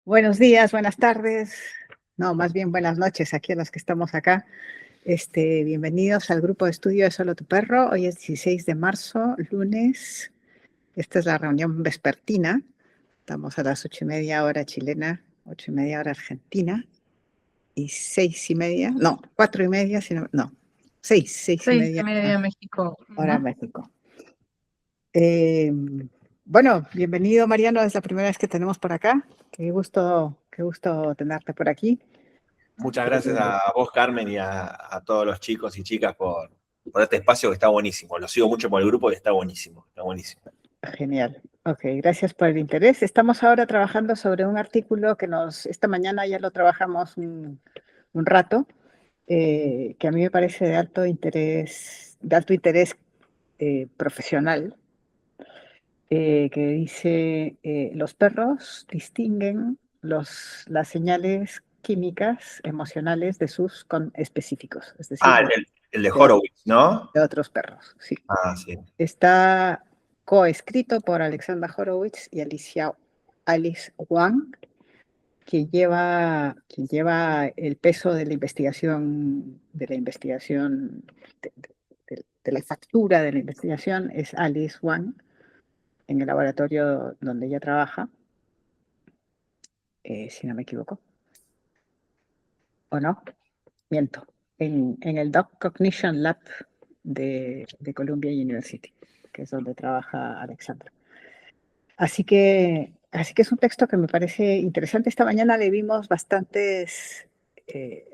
Buenos días, buenas tardes, no, más bien buenas noches aquí a los que estamos acá. Bienvenidos al grupo de estudio de Solo tu Perro. Hoy es 16 de marzo, lunes. Esta es la reunión vespertina. Estamos a las 8:30 hora chilena, 8:30 hora argentina y 6:30, no, 4:30, no, 6:30 6:30 México. hora México. Bueno, bienvenido Mariano, es la primera vez que tenemos por acá. Qué gusto tenerte por aquí. Muchas gracias a vos, Carmen, y a todos los chicos y chicas por este espacio que está buenísimo. Lo sigo mucho por el grupo y está buenísimo, está buenísimo. Genial. Ok, gracias por el interés. Estamos ahora trabajando sobre un artículo que esta mañana ya lo trabajamos un rato, que a mí me parece de alto interés profesional, que dice, los perros distinguen las señales químicas, emocionales de sus específicos, es decir, el de Horowitz, ¿no? de otros perros, sí. Sí. Está coescrito por Alexandra Horowitz y Alice Wang, quien lleva el peso de la investigación, de la factura de la investigación, es Alice Wang, en el laboratorio donde ella trabaja, si no me equivoco. ¿O no? Miento. En el Dog Cognition Lab de Columbia University, que es donde trabaja Alexandra. Así que es un texto que me parece interesante. Esta mañana le vimos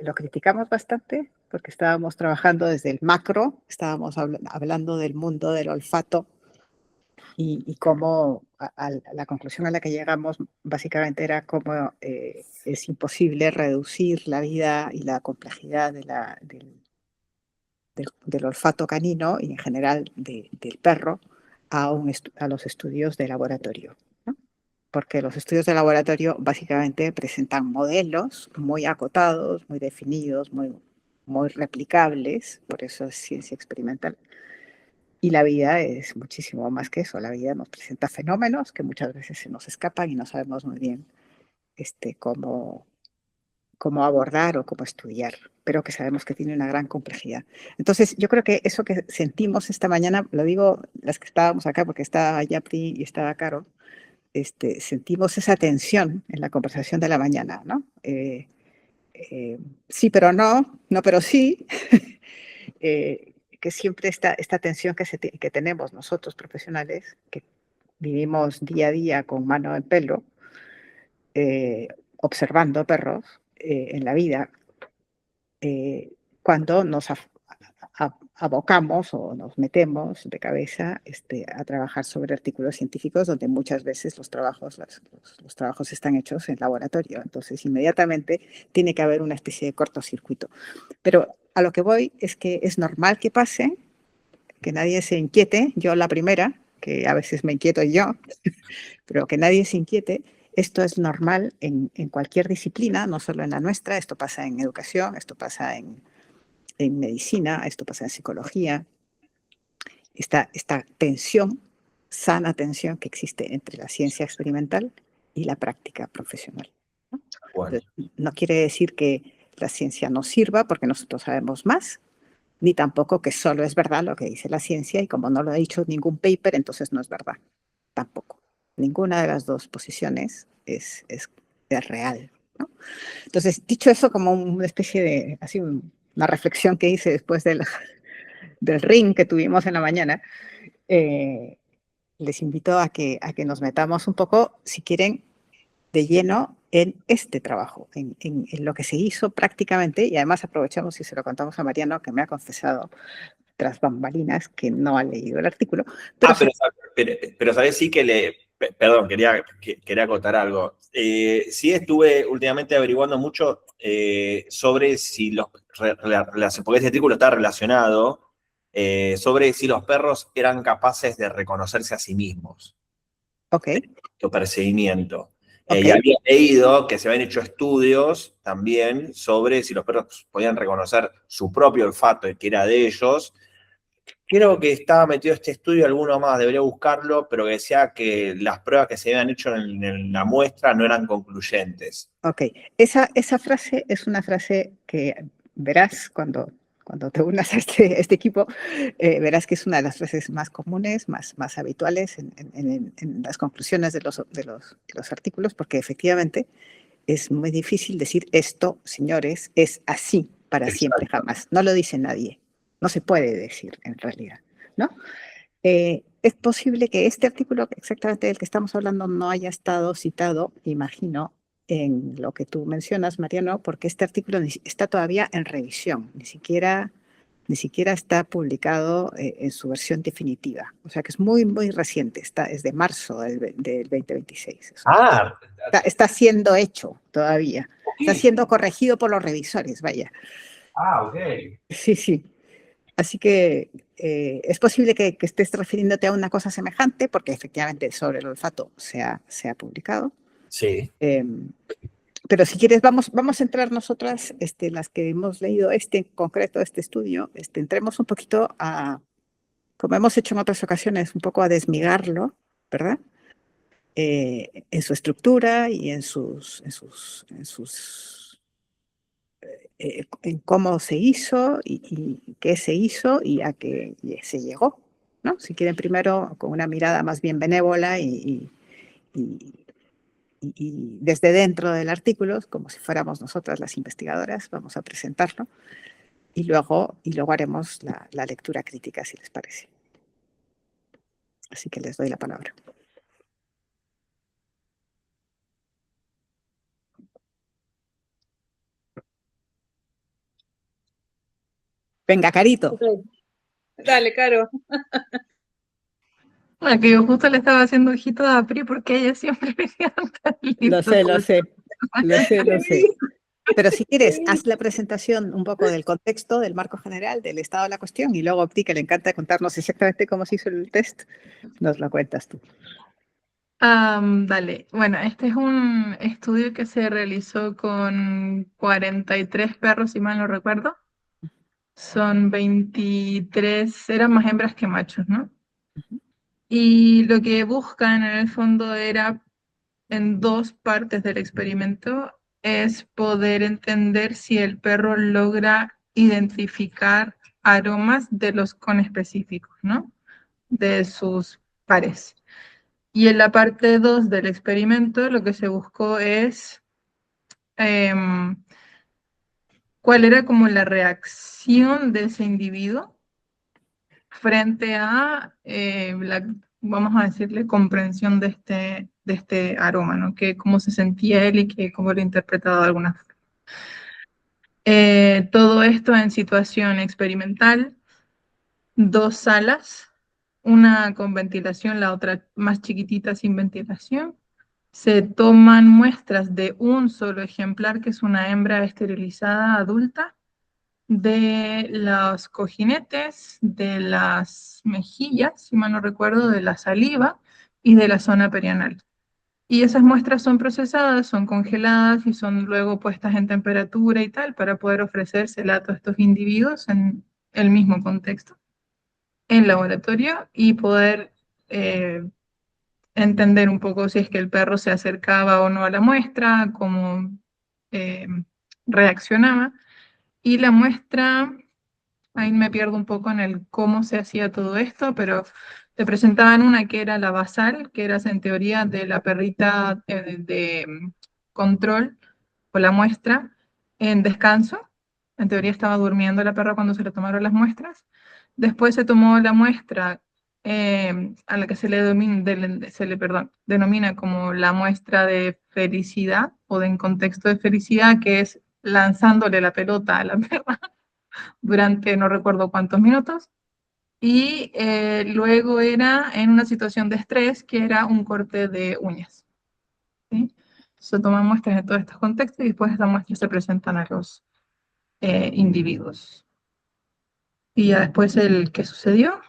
lo criticamos bastante, porque estábamos trabajando desde el macro, estábamos hablando del mundo del olfato y cómo la conclusión a la que llegamos básicamente era cómo es imposible reducir la vida y la complejidad del olfato canino y en general del perro a los estudios de laboratorio, ¿no? Porque los estudios de laboratorio básicamente presentan modelos muy acotados, muy definidos, muy replicables, por eso es ciencia experimental. Y la vida es muchísimo más que eso. La vida nos presenta fenómenos que muchas veces se nos escapan y no sabemos muy bien cómo abordar o cómo estudiar, pero que sabemos que tiene una gran complejidad. Entonces, yo creo que eso que sentimos esta mañana, lo digo las que estábamos acá, porque estaba Yapri y estaba Caro, sentimos esa tensión en la conversación de la mañana, ¿no? Sí, pero no, no, pero sí, que siempre esta tensión que tenemos nosotros profesionales, que vivimos día a día con mano en pelo, observando perros en la vida, cuando nos abocamos o nos metemos de cabeza a trabajar sobre artículos científicos donde muchas veces los trabajos están hechos en laboratorio. Entonces, inmediatamente tiene que haber una especie de cortocircuito. Pero a lo que voy es que es normal que pase, que nadie se inquiete, yo la primera, que a veces me inquieto yo, pero que nadie se inquiete. Esto es normal en cualquier disciplina, no solo en la nuestra. Esto pasa en educación, esto pasa en medicina, esto pasa en psicología. Esta tensión, sana tensión que existe entre la ciencia experimental y la práctica profesional, ¿no? Bueno. No quiere decir que la ciencia no sirva porque nosotros sabemos más, ni tampoco que solo es verdad lo que dice la ciencia y como no lo ha dicho ningún paper, entonces no es verdad. Tampoco. Ninguna de las dos posiciones es real, ¿no? Entonces, dicho eso, como una especie de, así, una reflexión que hice después del ring que tuvimos en la mañana, les invito a que nos metamos un poco, si quieren, de lleno en este trabajo, en lo que se hizo prácticamente, y además aprovechamos y se lo contamos a Mariano, que me ha confesado tras bambalinas que no ha leído el artículo. Pero sabés, sí que perdón, quería acotar algo. Sí estuve últimamente averiguando mucho sobre si porque este artículo está relacionado, sobre si los perros eran capaces de reconocerse a sí mismos. Ok. Tu percibimiento. Y había leído que se habían hecho estudios también sobre si los perros podían reconocer su propio olfato, que era de ellos, Creo que estaba metido este estudio, alguno más, debería buscarlo, pero que decía que las pruebas que se habían hecho en la muestra no eran concluyentes. Ok, esa frase es una frase que verás cuando te unas a este equipo, verás que es una de las frases más comunes, más habituales en las conclusiones de los artículos, porque efectivamente es muy difícil decir esto, señores, es así para siempre, Exacto. jamás. No lo dice nadie. No se puede decir en realidad, ¿no? Es posible que este artículo exactamente del que estamos hablando no haya estado citado, imagino, en lo que tú mencionas, Mariano, porque este artículo está todavía en revisión, ni siquiera está publicado en su versión definitiva. O sea que es muy, muy reciente, es de marzo del 2026. Ah, Está siendo hecho todavía, ok. está siendo corregido por los revisores, vaya. Ah, ok. Sí, sí. Así que es posible que estés refiriéndote a una cosa semejante, porque efectivamente sobre el olfato se ha publicado. Sí. Eh, pero si quieres, vamos a entrar nosotras, las que hemos leído en concreto, este estudio, entremos un poquito como hemos hecho en otras ocasiones, un poco a desmigarlo, ¿verdad? En su estructura y en cómo se hizo y qué se hizo y a qué se llegó, ¿no? Si quieren primero con una mirada más bien benévola y- y desde dentro del artículo, como si fuéramos nosotras las investigadoras, vamos a presentarlo y luego haremos la lectura crítica, si les parece. Así que les doy la palabra. Venga, Carito. Ok. Dale, Caro. Bueno, que yo justo le estaba haciendo ojito a Pri porque ella siempre venía tan Lo sé, lo sé, lo sé, lo sé. Sí. Pero si quieres, haz la presentación un poco del contexto, del marco general, del estado de la cuestión, y luego a ti, que le encanta contarnos exactamente cómo se hizo el test, nos lo cuentas tú. Dale, bueno, este es un estudio que se realizó con 43 perros, si mal no recuerdo. Son 23, eran más hembras que machos, ¿no? Y lo que buscan en el fondo era, en dos partes del experimento, es poder entender si el perro logra identificar aromas de los conespecíficos, ¿no? De sus pares. Y en la parte 2 del experimento lo que se buscó es cuál era como la reacción de ese individuo frente a vamos a decirle, comprensión de este aroma, ¿no? Que cómo se sentía él y que cómo lo interpretaba de alguna forma. Todo esto en situación experimental, 2 salas, una con ventilación, la otra más chiquitita sin ventilación. Se toman muestras de un solo ejemplar, que es una hembra esterilizada adulta, de los cojinetes, de las mejillas, si mal no recuerdo, de la saliva y de la zona perianal. Y esas muestras son procesadas, son congeladas y son luego puestas en temperatura y tal para poder ofrecérsela a estos individuos en el mismo contexto, en laboratorio, y poder entender un poco si es que el perro se acercaba o no a la muestra, cómo eh, reaccionaba. Y la muestra, ahí me pierdo un poco en el cómo se hacía todo esto, pero te presentaban una que era la basal, que era en teoría de la perrita de control o la muestra en descanso. En teoría estaba durmiendo la perra cuando se le tomaron las muestras. Después se tomó la muestra a la que denomina como la muestra de felicidad o de en contexto de felicidad, que es lanzándole la pelota a la perra durante no recuerdo cuántos minutos. Y luego era en una situación de estrés, que era un corte de uñas. ¿Sí? Se toman muestras de todos estos contextos y después estas muestras se presentan a los individuos. Y ya después ¿qué sucedió?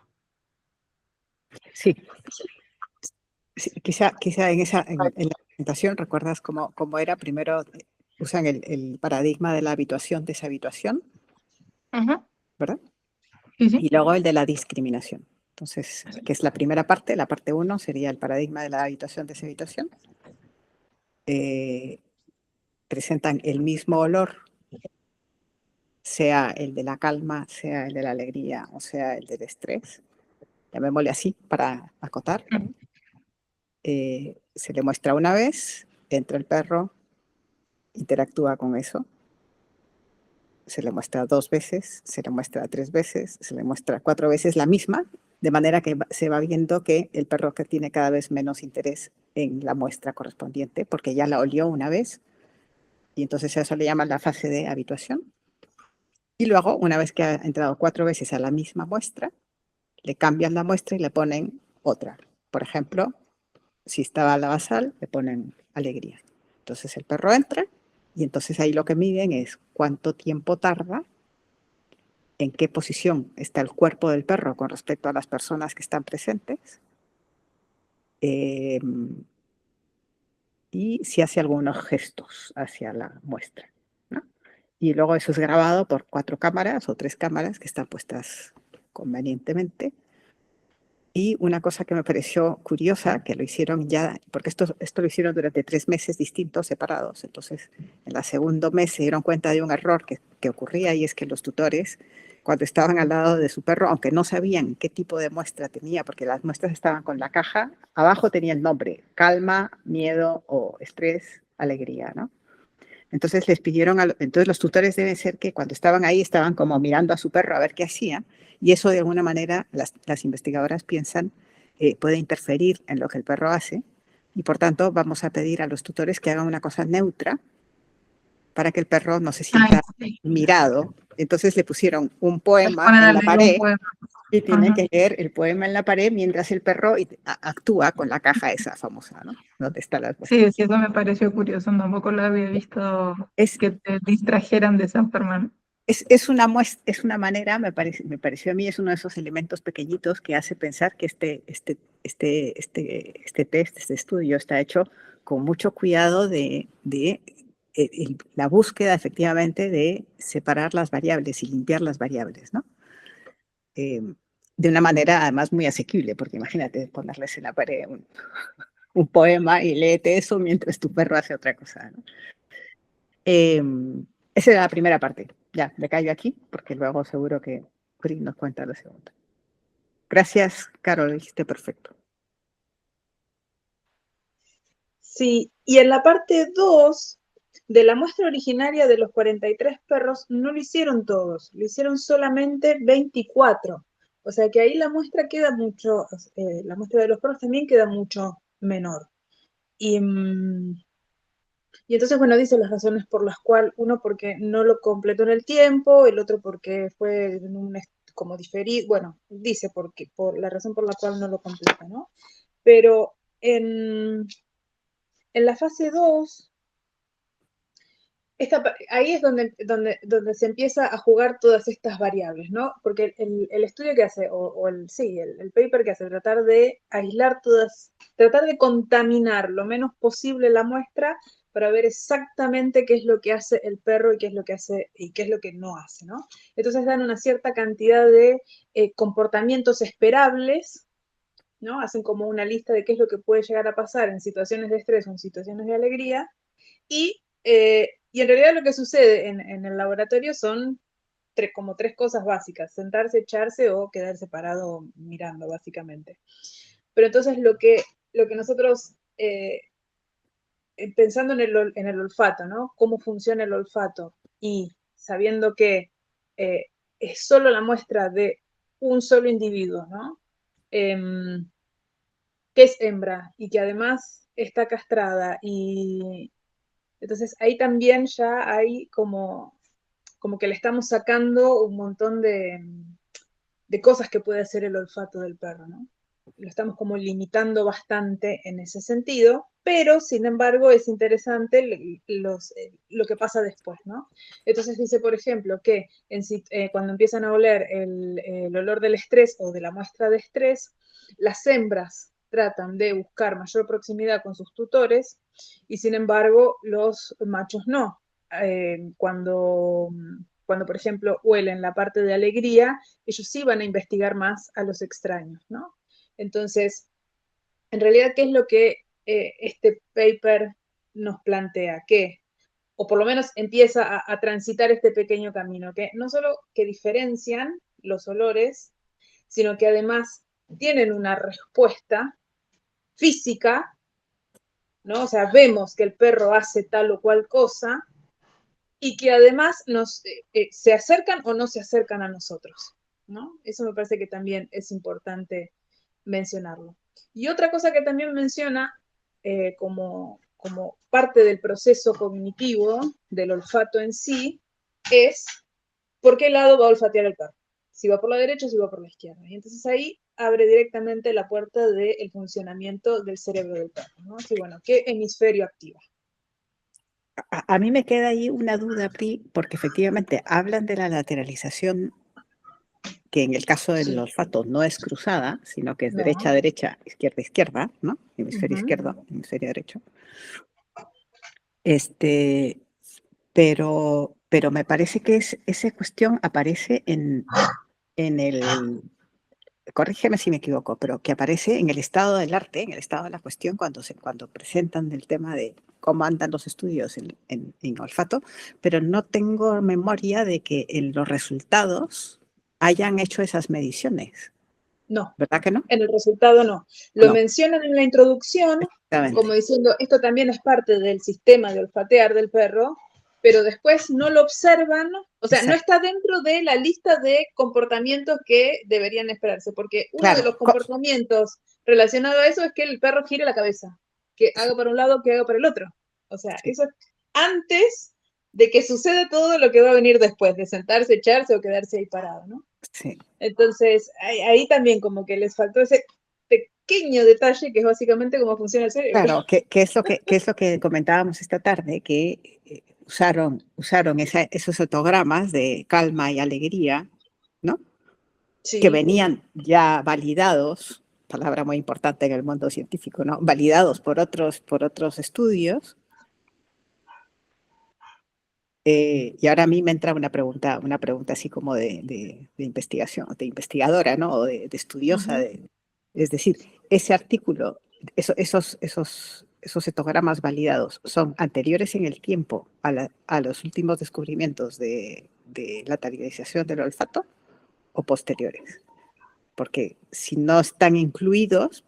Sí, sí, quizá en la presentación recuerdas cómo era. Primero usan el paradigma de la habituación, deshabituación, Uh-huh. ¿verdad? Sí, sí. Y luego el de la discriminación. Entonces, que es la primera parte, la parte 1 sería el paradigma de la habitación-deshabitación. Presentan el mismo olor, sea el de la calma, sea el de la alegría o sea el del estrés. Llamémosle así para acotar. Se le muestra una vez, entra el perro, interactúa con eso. Se le muestra 2 veces, se le muestra 3 veces, se le muestra 4 veces la misma, de manera que se va viendo que el perro que tiene cada vez menos interés en la muestra correspondiente, porque ya la olió una vez, y entonces a eso le llaman la fase de habituación. Y luego, una vez que ha entrado 4 veces a la misma muestra, le cambian la muestra y le ponen otra. Por ejemplo, si estaba la basal, le ponen alegría. Entonces el perro entra y entonces ahí lo que miden es cuánto tiempo tarda, en qué posición está el cuerpo del perro con respecto a las personas que están presentes, y si hace algunos gestos hacia la muestra, ¿no? Y luego eso es grabado por 4 cámaras o 3 cámaras que están puestas convenientemente. Y una cosa que me pareció curiosa, que lo hicieron ya, porque esto lo hicieron durante 3 meses distintos, separados. Entonces, en el segundo mes se dieron cuenta de un error que ocurría, y es que los tutores, cuando estaban al lado de su perro, aunque no sabían qué tipo de muestra tenía, porque las muestras estaban con la caja, abajo tenía el nombre: calma, miedo o estrés, alegría, ¿no? Entonces les pidieron, entonces los tutores deben ser que cuando estaban ahí estaban como mirando a su perro a ver qué hacía, y eso de alguna manera las investigadoras piensan puede interferir en lo que el perro hace, y por tanto vamos a pedir a los tutores que hagan una cosa neutra para que el perro no se sienta Sí. mirado. Entonces le pusieron un Les poema ponen a en la leer un pared poema. y tienen Ajá. que leer el poema en la pared mientras el perro actúa con la caja esa famosa, ¿no? Donde está la muestra. Sí, sí, eso me pareció curioso, tampoco lo había visto Es, que te distrajeran de esa forma. Es una manera, me pareció a mí, es uno de esos elementos pequeñitos que hace pensar que este test, este estudio está hecho con mucho cuidado de la búsqueda efectivamente de separar las variables y limpiar las variables, ¿no? De una manera además muy asequible, porque imagínate ponerles en la pared un poema y léete eso mientras tu perro hace otra cosa, ¿no? Esa era la primera parte. Ya, me callo aquí porque luego seguro que Pri nos cuenta la segunda. Gracias, Carol, lo dijiste perfecto. Sí, y en la parte 2 de la muestra originaria de los 43 perros no lo hicieron todos, lo hicieron solamente 24. O sea que ahí la muestra queda mucho, la muestra de los perros también queda mucho menor. Y entonces, bueno, dice las razones por las cuales, uno porque no lo completó en el tiempo, el otro porque fue en como diferido, bueno, dice por la razón por la cual no lo completa, ¿no? Pero en la fase 2, ahí es donde se empieza a jugar todas estas variables, ¿no? Porque el estudio que hace, el paper que hace, tratar de aislar todas, tratar de contaminar lo menos posible la muestra para ver exactamente qué es lo que hace el perro y qué es lo que hace y qué es lo que no hace, ¿no? Entonces dan una cierta cantidad de comportamientos esperables, ¿no? Hacen como una lista de qué es lo que puede llegar a pasar en situaciones de estrés o en situaciones de alegría, y en realidad lo que sucede en el laboratorio son como 3 cosas básicas: sentarse, echarse o quedarse parado mirando, básicamente. Pero entonces lo que nosotros, pensando en el olfato, ¿no? Cómo funciona el olfato, y sabiendo que es solo la muestra de un solo individuo, ¿no? Que es hembra y que además está castrada, y entonces ahí también ya hay como que le estamos sacando un montón de cosas que puede hacer el olfato del perro, ¿no? Lo estamos como limitando bastante en ese sentido, pero sin embargo es interesante lo que pasa después, ¿no? Entonces dice, por ejemplo, que cuando empiezan a oler el olor del estrés o de la muestra de estrés, las hembras tratan de buscar mayor proximidad con sus tutores, y sin embargo los machos no. Cuando cuando, por ejemplo, huelen la parte de alegría, ellos sí van a investigar más a los extraños, ¿no? Entonces, en realidad, ¿qué es lo que este paper nos plantea? Que, o por lo menos empieza a transitar este pequeño camino, que no solo que diferencian los olores, sino que además tienen una respuesta física, ¿no? O sea, vemos que el perro hace tal o cual cosa y que además se acercan o no se acercan a nosotros, ¿no? Eso me parece que también es importante mencionarlo. Y otra cosa que también menciona como parte del proceso cognitivo del olfato en sí es por qué lado va a olfatear el perro. Si va por la derecha o si va por la izquierda. Y entonces ahí abre directamente la puerta del funcionamiento del cerebro del perro, ¿no? Así, bueno, ¿qué hemisferio activa? A mí me queda ahí una duda, Pri, porque efectivamente hablan de la lateralización, que en el caso del olfato no es cruzada, sino que es No. derecha, derecha, izquierda, izquierda, ¿no? Hemisferio izquierdo, hemisferio derecho. Pero me parece que esa cuestión aparece en el, corrígeme si me equivoco, pero que aparece en el estado del arte, en el estado de la cuestión, cuando presentan el tema de cómo andan los estudios en olfato, pero no tengo memoria de que en los resultados hayan hecho esas mediciones. No. ¿Verdad que no? En el resultado no. Lo No. mencionan en la introducción, como diciendo, esto también es parte del sistema de olfatear del perro, pero después no lo observan, o sea, no está dentro de la lista de comportamientos que deberían esperarse, porque uno de los comportamientos relacionados a eso es que el perro gire la cabeza, que haga para un lado, que haga para el otro. O sea, eso es antes de que suceda todo lo que va a venir después, de sentarse, echarse o quedarse ahí parado, ¿no? Sí. Entonces, ahí también como que les faltó ese pequeño detalle que es básicamente cómo funciona el cerebro. Claro, que es lo que comentábamos esta tarde, que usaron esos fotogramas de calma y alegría, ¿no? Sí. Que venían ya validados, palabra muy importante en el mundo científico, ¿no? Validados por otros estudios. Y ahora a mí me entra una pregunta así como de investigación, de investigadora, ¿no? O de estudiosa. Es decir, ese artículo, esos fotogramas validados, ¿son anteriores en el tiempo a los últimos descubrimientos de la lateralización del olfato o posteriores? Porque si no están incluidos,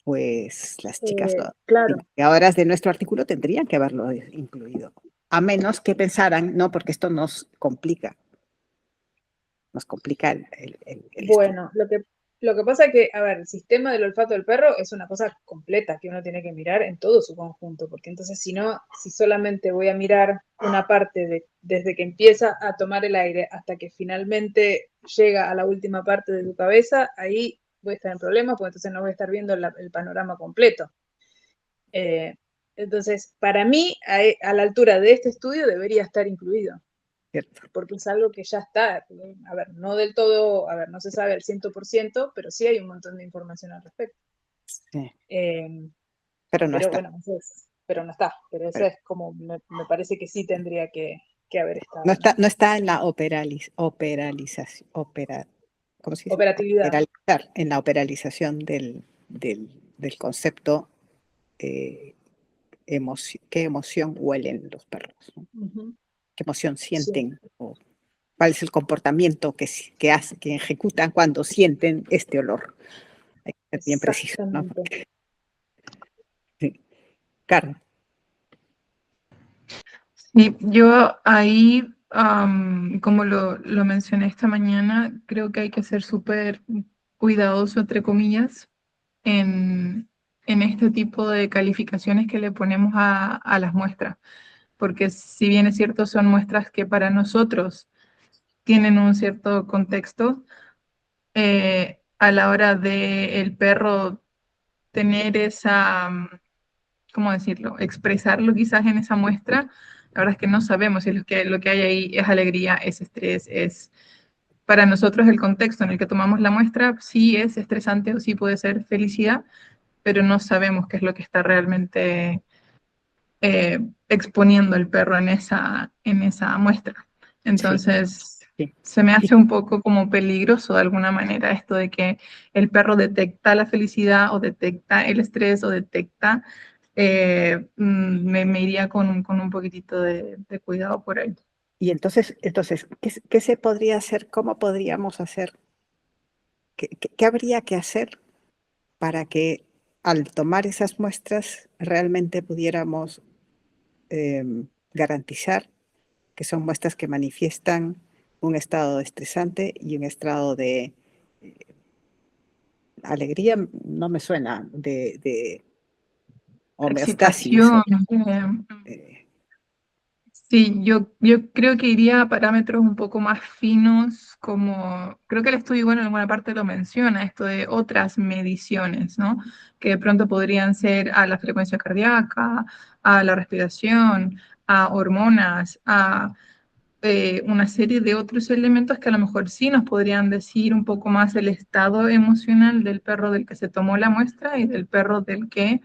pues las chicas claro. investigadoras de nuestro artículo tendrían que haberlo incluido. A menos que pensaran, no, porque esto nos complica el bueno, lo que pasa es que, a ver, el sistema del olfato del perro es una cosa completa que uno tiene que mirar en todo su conjunto, porque entonces si solamente voy a mirar una parte desde que empieza a tomar el aire hasta que finalmente llega a la última parte de tu cabeza, ahí voy a estar en problemas, porque entonces no voy a estar viendo el panorama completo. Entonces, para mí, a la altura de este estudio debería estar incluido. Cierto. Porque es algo que ya está, a ver, no del todo, a ver, no se sabe al 100%, pero sí hay un montón de información al respecto. Sí. Pero no está. Bueno, pero no está, pero eso es como, me parece que sí tendría que haber estado. No está en la operalización, ¿cómo se dice? Operatividad. En la operalización del concepto qué emoción huelen los perros, ¿no? ¿Qué emoción sienten? Sí. O ¿cuál es el comportamiento que ejecutan cuando sienten este olor? Hay que ser bien preciso, ¿no? Sí. Carmen. Sí, yo ahí, como lo mencioné esta mañana, creo que hay que ser súper cuidadoso, entre comillas, en este tipo de calificaciones que le ponemos a las muestras, porque si bien es cierto, son muestras que para nosotros tienen un cierto contexto, a la hora de el perro tener esa, ¿cómo decirlo?, expresarlo quizás en esa muestra, la verdad es que no sabemos si lo que hay ahí es alegría, es estrés, es... Para nosotros el contexto en el que tomamos la muestra sí es estresante o sí puede ser felicidad, pero no sabemos qué es lo que está realmente exponiendo el perro en esa muestra. Entonces, sí, se me hace un poco como peligroso de alguna manera esto de que el perro detecta la felicidad o detecta el estrés o detecta, me iría con un poquitito de cuidado por ahí. Y entonces ¿qué se podría hacer? ¿Cómo podríamos hacer? ¿Qué habría que hacer para que al tomar esas muestras realmente pudiéramos garantizar que son muestras que manifiestan un estado estresante y un estado de alegría? No me suena, de homeostasis. Excitación. Eh, Sí, yo creo que iría a parámetros un poco más finos, como creo que el estudio, bueno, en alguna parte lo menciona, esto de otras mediciones, ¿no? Que de pronto podrían ser a la frecuencia cardíaca, a la respiración, a hormonas, a una serie de otros elementos que a lo mejor sí nos podrían decir un poco más el estado emocional del perro del que se tomó la muestra y del perro del que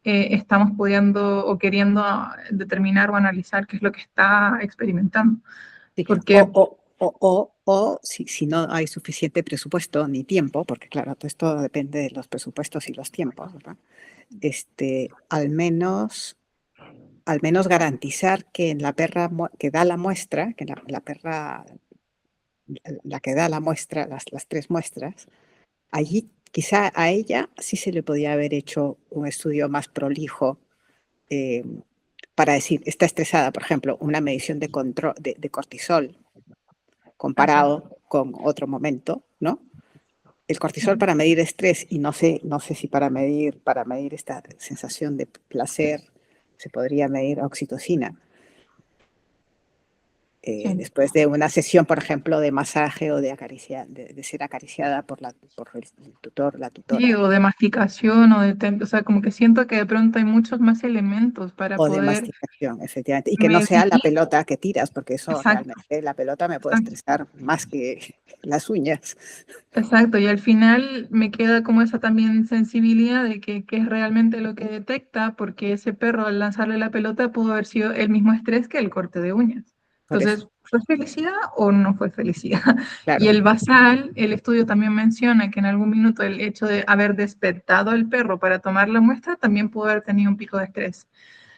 estamos pudiendo o queriendo determinar o analizar qué es lo que está experimentando. sí. Porque, O si no hay suficiente presupuesto ni tiempo, porque claro, todo esto depende de los presupuestos y los tiempos, ¿verdad? Al menos garantizar que en la perra que da la muestra, que la perra, la que da la muestra, las tres muestras, allí quizá a ella sí se le podía haber hecho un estudio más prolijo, eh, para decir, está estresada, por ejemplo, una medición de control de cortisol comparado con otro momento, ¿no? El cortisol para medir estrés, y no sé si para medir esta sensación de placer se podría medir oxitocina. sí. Después de una sesión, por ejemplo, de masaje o de ser acariciada por el tutor, la Sí, tutora, o de masticación, o sea, como que siento que de pronto hay muchos más elementos para o de poder masticación, efectivamente. Y que no sea medir. la pelota que tiras, porque eso Exacto, realmente, la pelota me puede exacto. estresar más que las uñas. Exacto, y al final me queda como esa también sensibilidad de que es realmente lo que detecta, porque ese perro al lanzarle la pelota pudo haber sido el mismo estrés que el corte de uñas. Por eso, Entonces, ¿fue felicidad o no fue felicidad? Y claro. el basal, el estudio también menciona que en algún minuto el hecho de haber despertado al perro para tomar la muestra también pudo haber tenido un pico de estrés.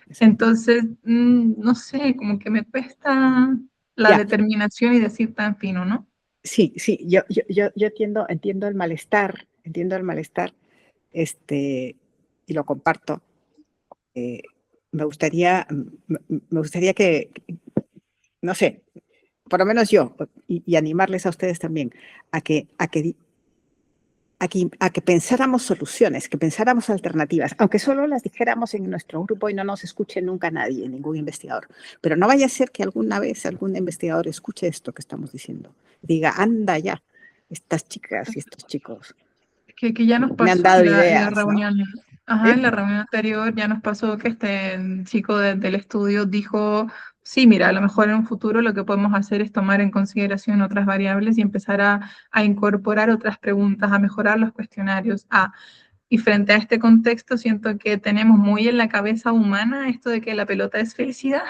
Exacto. Entonces, no sé, como que me cuesta la Ya, determinación y decir tan fino, ¿no? sí, sí, yo entiendo el malestar, y lo comparto. Eh, me gustaría que, no sé, por lo menos yo, y animarles a ustedes también, a que pensáramos soluciones, que pensáramos alternativas, aunque solo las dijéramos en nuestro grupo y no nos escuche nunca nadie, ningún investigador. Pero no vaya a ser que alguna vez algún investigador escuche esto que estamos diciendo, diga, anda ya, estas chicas y estos chicos Que ya nos me han pasó dado en la ideas, ¿no? reunión, ajá, en ¿Sí? la reunión anterior ya nos pasó que este chico del estudio dijo, sí, mira, a lo mejor en un futuro lo que podemos hacer es tomar en consideración otras variables y empezar a incorporar otras preguntas, a mejorar los cuestionarios, y frente a este contexto siento que tenemos muy en la cabeza humana esto de que la pelota es felicidad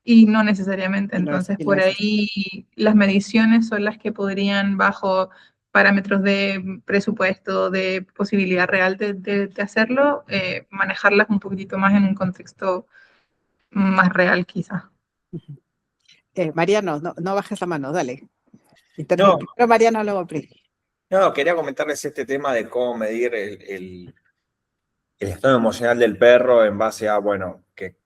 y no necesariamente. Entonces, Y no por es así. ahí las mediciones son las que podrían, bajo parámetros de presupuesto, de posibilidad real de hacerlo, manejarlas un poquitito más en un contexto más real quizá. Mariano, no bajes la mano, dale. No, Primero Mariano, luego Pri. no, quería comentarles este tema de cómo medir el estado emocional del perro en base a, bueno, que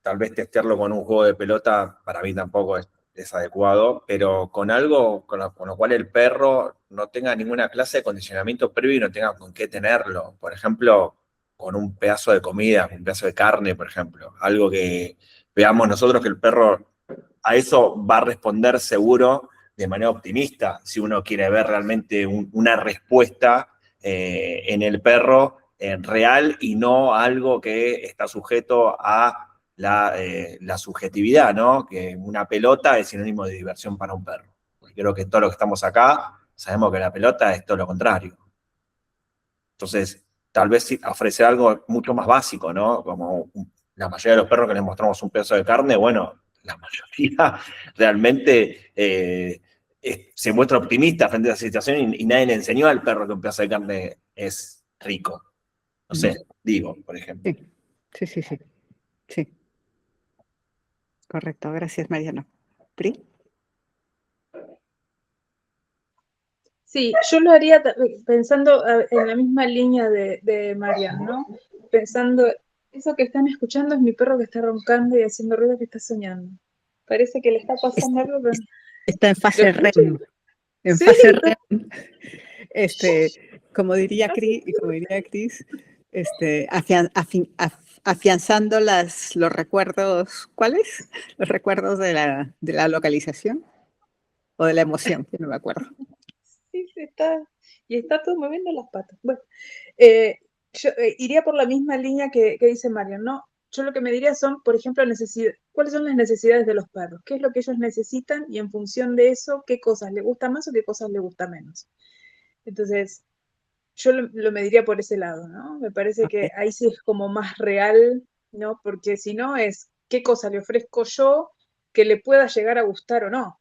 tal vez testearlo con un juego de pelota para mí tampoco es adecuado, pero con algo con lo cual el perro no tenga ninguna clase de condicionamiento previo y no tenga con qué tenerlo. Por ejemplo, con un pedazo de comida, un pedazo de carne, por ejemplo. Algo que veamos nosotros que el perro a eso va a responder seguro de manera optimista, si uno quiere ver realmente una respuesta en el perro real y no algo que está sujeto a la subjetividad, ¿no? Que una pelota es sinónimo de diversión para un perro. Porque creo que todos los que estamos acá sabemos que la pelota es todo lo contrario. Entonces, tal vez ofrecer algo mucho más básico, ¿no? Como la mayoría de los perros que les mostramos un pedazo de carne, bueno, la mayoría realmente se muestra optimista frente a esa situación y nadie le enseñó al perro que un pedazo de carne es rico. No sé, digo, por ejemplo. Sí. Correcto, gracias, Mariano. ¿Pri? Sí, yo lo haría pensando en la misma línea de Marian, ¿no? Pensando, eso que están escuchando es mi perro que está roncando y haciendo ruido que está soñando. Parece que le está pasando algo, pero Está en ¿lo fase escuchan? REM. En Sí, fase REM. Como diría Cris, afianzando los recuerdos, ¿cuáles? Los recuerdos de la localización o de la emoción, que no me acuerdo. sí, está todo moviendo las patas. Bueno, yo iría por la misma línea que dice Marian, ¿no? Yo lo que me diría son, por ejemplo, ¿cuáles son las necesidades de los perros? ¿Qué es lo que ellos necesitan? Y en función de eso, ¿qué cosas les gusta más o qué cosas les gusta menos? Entonces, yo lo mediría por ese lado, ¿no? Me parece que ahí sí es como más real, ¿no? Porque si no es qué cosa le ofrezco yo que le pueda llegar a gustar o no.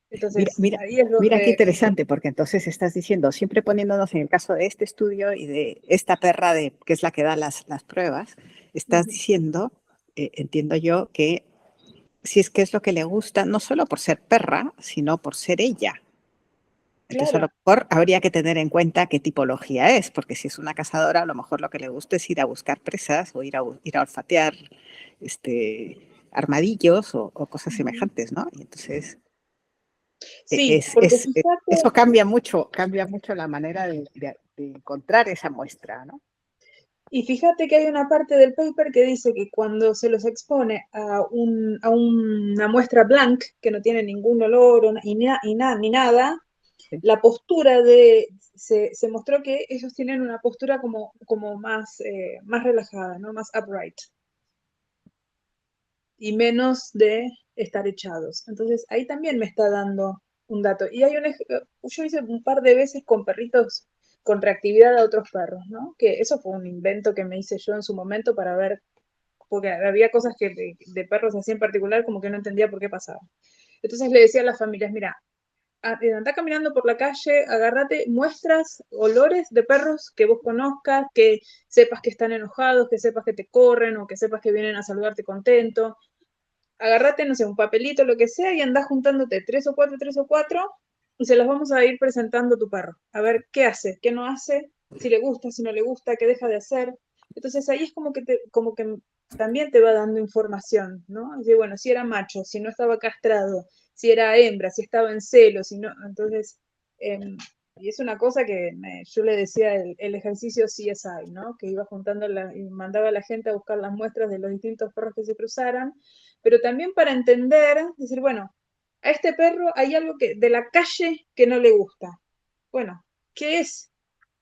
Entonces, ahí es Mira qué donde... interesante, porque entonces estás diciendo, siempre poniéndonos en el caso de este estudio y de esta perra que es la que da las pruebas, estás diciendo, entiendo yo, que si es que es lo que le gusta, no solo por ser perra, sino por ser ella. Entonces, a lo Claro. mejor habría que tener en cuenta qué tipología es, porque si es una cazadora, a lo mejor lo que le gusta es ir a buscar presas o ir a olfatear armadillos o cosas semejantes, ¿no? Y entonces, Sí, porque eso fíjate, cambia mucho la manera de encontrar esa muestra, ¿no? y fíjate que hay una parte del paper que dice que cuando se los expone a una muestra blank, que no tiene ningún olor ni nada, Sí. la postura se mostró que ellos tienen una postura como más relajada, ¿no? Más upright. Y menos de estar echados. Entonces ahí también me está dando un dato. Y yo hice un par de veces con perritos con reactividad a otros perros, ¿no? Que eso fue un invento que me hice yo en su momento para ver, porque había cosas que de perros así en particular como que no entendía por qué pasaba. Entonces le decía a las familias, mira, anda caminando por la calle, agárrate muestras, olores de perros que vos conozcas, que sepas que están enojados, que sepas que te corren o que sepas que vienen a saludarte contento. Agárrate, no sé, un papelito, lo que sea, y andás juntándote 3 o 4, y se las vamos a ir presentando a tu perro. A ver qué hace, qué no hace, si le gusta, si no le gusta, qué deja de hacer. Entonces ahí es como que también te va dando información, ¿no? Y bueno, si era macho, si no estaba castrado, si era hembra, si estaba en celo, si no. Entonces, y es una cosa que yo le decía el ejercicio CSI, ¿no? Que iba juntando y mandaba a la gente a buscar las muestras de los distintos perros que se cruzaran, pero también para entender, decir, bueno, a este perro hay algo de la calle que no le gusta. Bueno, ¿qué es?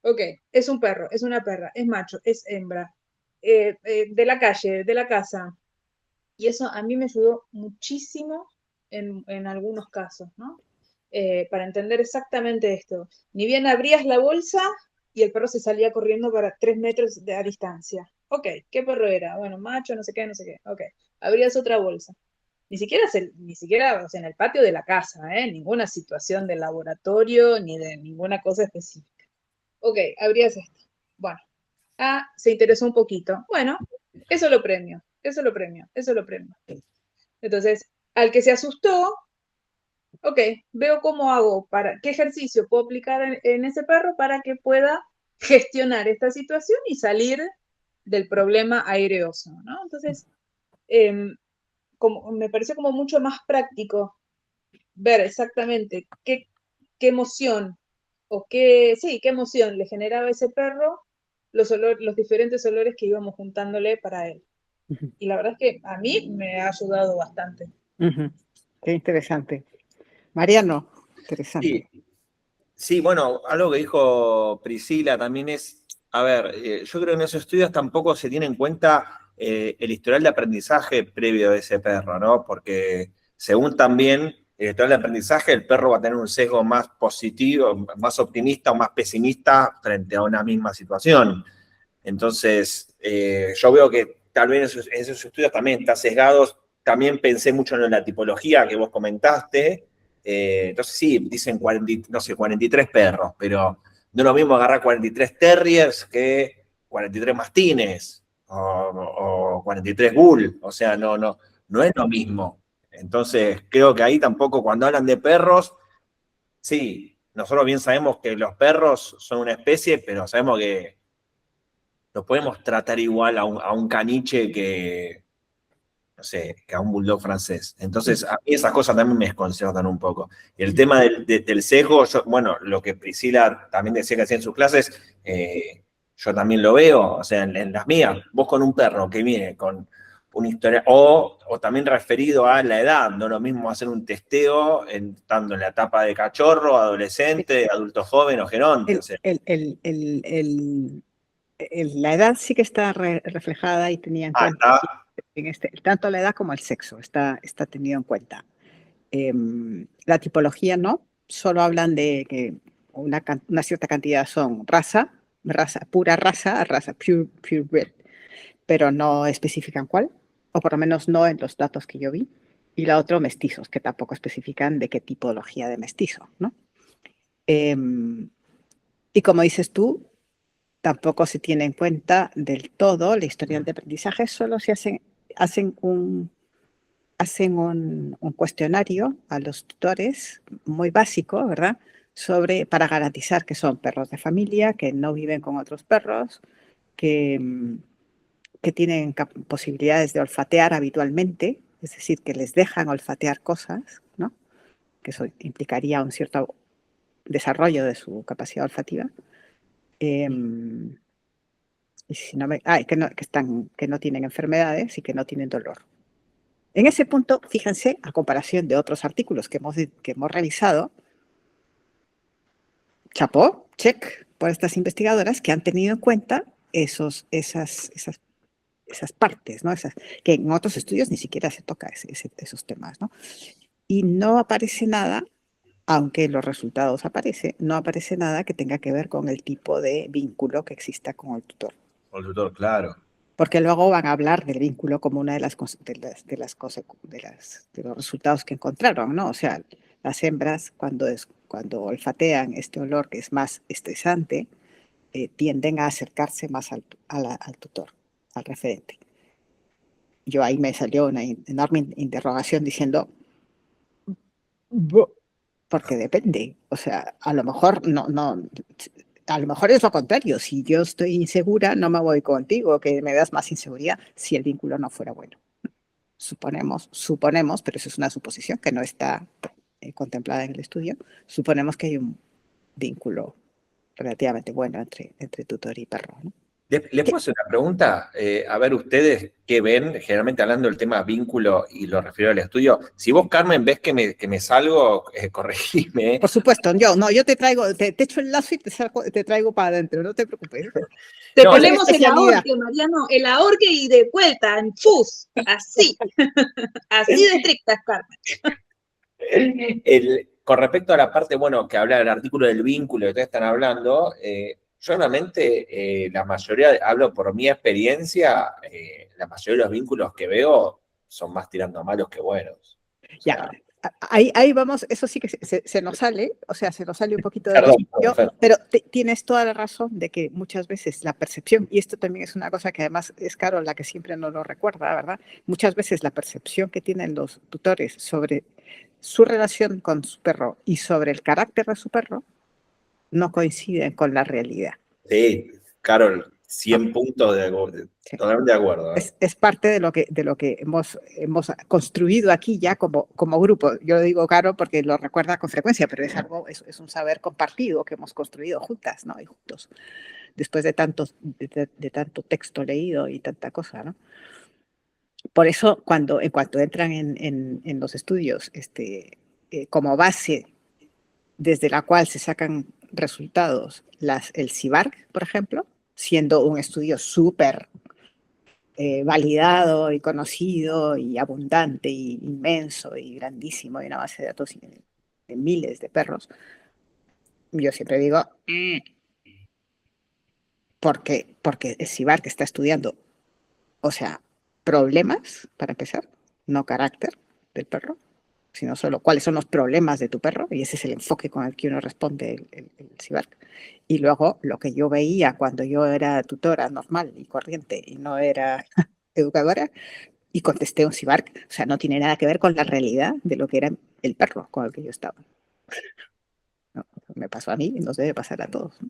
Ok, es un perro, es una perra, es macho, es hembra, de la calle, de la casa. Y eso a mí me ayudó muchísimo en algunos casos, ¿no? Para entender exactamente esto. Ni bien abrías la bolsa y el perro se salía corriendo para 3 metros de distancia. Ok, ¿qué perro era? Bueno, macho, no sé qué, no sé qué. Ok, abrías otra bolsa. Ni siquiera o sea, en el patio de la casa, ninguna situación de laboratorio ni de ninguna cosa específica. Ok, abrías esto. Bueno, se interesó un poquito. Bueno, eso lo premio, eso lo premio, eso lo premio. Entonces, al que se asustó, ok, veo cómo hago, qué ejercicio puedo aplicar en ese perro para que pueda gestionar esta situación y salir del problema aireoso, ¿no? Entonces, me pareció como mucho más práctico ver exactamente qué emoción qué emoción le generaba a ese perro los diferentes olores que íbamos juntándole para él. Y la verdad es que a mí me ha ayudado bastante. Qué interesante. Mariano, interesante. Sí, bueno, algo que dijo Priscila también es, a ver, yo creo que en esos estudios tampoco se tiene en cuenta el historial de aprendizaje previo de ese perro, ¿no? Porque según también el historial de aprendizaje, el perro va a tener un sesgo más positivo, más optimista o más pesimista frente a una misma situación. Entonces, yo veo que tal vez en esos estudios también está sesgados. También pensé mucho en la tipología que vos comentaste. Entonces sí, dicen 40, no sé, 43 perros, pero no es lo mismo agarrar 43 terriers que 43 mastines o 43 bull. O sea, no es lo mismo. Entonces creo que ahí tampoco, cuando hablan de perros, sí, nosotros bien sabemos que los perros son una especie, pero sabemos que no podemos tratar igual a un caniche que, no sé, que a un bulldog francés. Entonces, a mí esas cosas también me desconcertan un poco. Y el tema del sesgo, bueno, lo que Priscila también decía que hacía en sus clases, yo también lo veo, o sea, en las mías, vos con un perro que viene con una historia, o también referido a la edad, no es lo mismo hacer un testeo estando en la etapa de cachorro, adolescente, adulto joven o geronte. O sea, la edad sí que está reflejada y tenía en cuenta en tanto la edad como el sexo está tenido en cuenta. La tipología no, solo hablan de que una cierta cantidad son pura raza purebred, pero no especifican cuál, o por lo menos no en los datos que yo vi. Y la otra, mestizos, que tampoco especifican de qué tipología de mestizo, ¿no? Y como dices tú, tampoco se tiene en cuenta del todo la historial de aprendizaje, solo se hacen un cuestionario a los tutores muy básico, ¿verdad? Para garantizar que son perros de familia, que no viven con otros perros, que tienen posibilidades de olfatear habitualmente, es decir, que les dejan olfatear cosas, ¿no? Que eso implicaría un cierto desarrollo de su capacidad olfativa. Y si no que no tienen enfermedades y que no tienen dolor. En ese punto, fíjense, a comparación de otros artículos que hemos revisado, chapó, check, por estas investigadoras que han tenido en cuenta esas partes, ¿no? Que en otros estudios ni siquiera se toca esos temas, ¿no? Y no aparece nada, aunque en los resultados no aparece nada que tenga que ver con el tipo de vínculo que exista con el tutor. Con el tutor, claro. Porque luego van a hablar del vínculo como una de los resultados que encontraron, ¿no? O sea, las hembras cuando olfatean este olor que es más estresante, tienden a acercarse más al tutor, al referente. Yo ahí me salió una enorme interrogación diciendo, porque depende, o sea, a lo mejor a lo mejor es lo contrario. Si yo estoy insegura, no me voy contigo, que me das más inseguridad si el vínculo no fuera bueno. Suponemos, pero eso es una suposición que no está contemplada en el estudio. Suponemos que hay un vínculo relativamente bueno entre tutor y perro, ¿no? ¿Les puedo hacer una pregunta? A ver, ustedes qué ven, generalmente hablando del tema vínculo y lo refiero al estudio. Si vos, Carmen, ves que me salgo, corregime. Por supuesto, yo te traigo, te echo el lazo y te traigo para adentro, no te preocupes. Te ponemos el ahorque, Mariano, el ahorque y de vuelta, en fus, así, así de estrictas, Carmen. Con respecto a la parte, bueno, que habla del artículo del vínculo que ustedes están hablando, yo realmente, la mayoría, hablo por mi experiencia, la mayoría de los vínculos que veo son más tirando a malos que buenos. Ya, ahí vamos, eso sí que se nos sale, o sea, se nos sale un poquito de estudio, pero tienes toda la razón de que muchas veces la percepción, y esto también es una cosa que además es Carol la que siempre nos lo recuerda, ¿verdad? Muchas veces la percepción que tienen los tutores sobre su relación con su perro y sobre el carácter de su perro no coinciden con la realidad. Sí, Carol, 100 puntos totalmente de acuerdo. Es parte de lo que hemos construido aquí ya como grupo. Yo digo Carol porque lo recuerda con frecuencia, pero es un saber compartido que hemos construido juntas, ¿no? Y juntos, después de tanto texto leído y tanta cosa, ¿no? Por eso, en cuanto entran en los estudios, como base desde la cual se sacan resultados, el CIVARC, por ejemplo, siendo un estudio súper validado y conocido y abundante y inmenso y grandísimo y una base de datos de miles de perros, yo siempre digo, porque el CIVARC está estudiando, o sea, problemas, para empezar, no carácter del perro, sino solo cuáles son los problemas de tu perro, y ese es el enfoque con el que uno responde el CIVARC. Y luego lo que yo veía cuando yo era tutora normal y corriente y no era educadora, y contesté un CIVARC, o sea, no tiene nada que ver con la realidad de lo que era el perro con el que yo estaba. No, me pasó a mí y nos debe pasar a todos, ¿no?